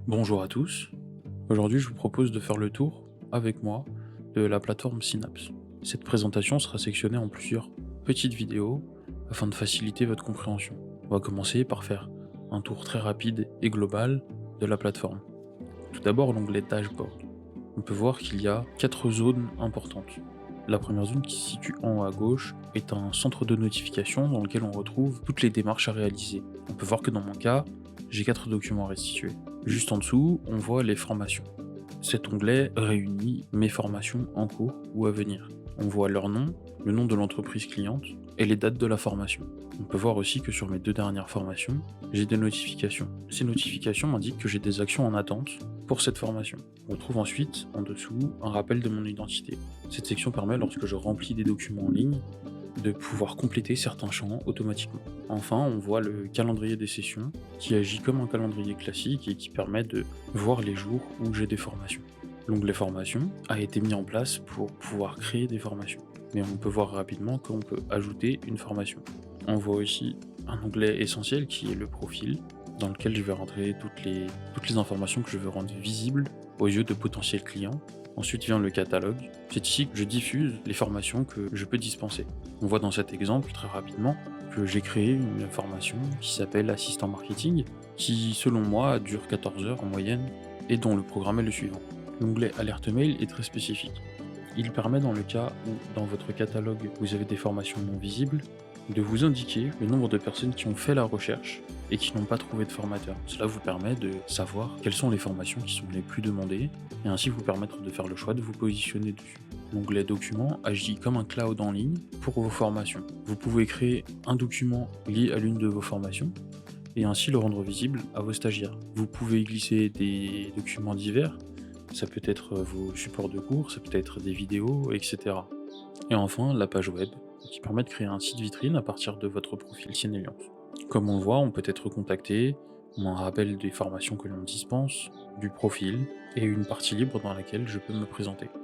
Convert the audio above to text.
Bonjour à tous, aujourd'hui je vous propose de faire le tour, avec moi, de la plateforme Synapse. Cette présentation sera sectionnée en plusieurs petites vidéos afin de faciliter votre compréhension. On va commencer par faire un tour très rapide et global de la plateforme. Tout d'abord l'onglet Dashboard. On peut voir qu'il y a 4 zones importantes. La première zone qui se situe en haut à gauche est un centre de notification dans lequel on retrouve toutes les démarches à réaliser. On peut voir que dans mon cas, j'ai 4 documents à restituer. Juste en dessous, on voit les formations. Cet onglet réunit mes formations en cours ou à venir. On voit leur nom, le nom de l'entreprise cliente et les dates de la formation. On peut voir aussi que sur mes 2 dernières formations, j'ai des notifications. Ces notifications m'indiquent que j'ai des actions en attente pour cette formation. On retrouve ensuite, en dessous, un rappel de mon identité. Cette section permet, lorsque je remplis des documents en ligne, de pouvoir compléter certains champs automatiquement. Enfin, on voit le calendrier des sessions, qui agit comme un calendrier classique et qui permet de voir les jours où j'ai des formations. L'onglet formation a été mis en place pour pouvoir créer des formations, mais on peut voir rapidement qu'on peut ajouter une formation. On voit aussi un onglet essentiel qui est le profil, dans lequel je vais rentrer toutes les informations que je veux rendre visibles aux yeux de potentiels clients. Ensuite vient le catalogue. C'est ici que je diffuse les formations que je peux dispenser. On voit dans cet exemple très rapidement que j'ai créé une formation qui s'appelle Assistant Marketing, qui selon moi dure 14 heures en moyenne et dont le programme est le suivant. L'onglet Alerte Mail est très spécifique. Il permet, dans le cas où dans votre catalogue vous avez des formations non visibles, de vous indiquer le nombre de personnes qui ont fait la recherche et qui n'ont pas trouvé de formateur. Cela vous permet de savoir quelles sont les formations qui sont les plus demandées et ainsi vous permettre de faire le choix de vous positionner dessus. L'onglet Documents agit comme un cloud en ligne pour vos formations. Vous pouvez créer un document lié à l'une de vos formations et ainsi le rendre visible à vos stagiaires. Vous pouvez y glisser des documents divers, ça peut être vos supports de cours, ça peut être des vidéos, etc. Et enfin, la page web, qui permet de créer un site vitrine à partir de votre profil Syneliance. Comme on le voit, on peut être contacté, on a un rappel des formations que l'on dispense, du profil, et une partie libre dans laquelle je peux me présenter.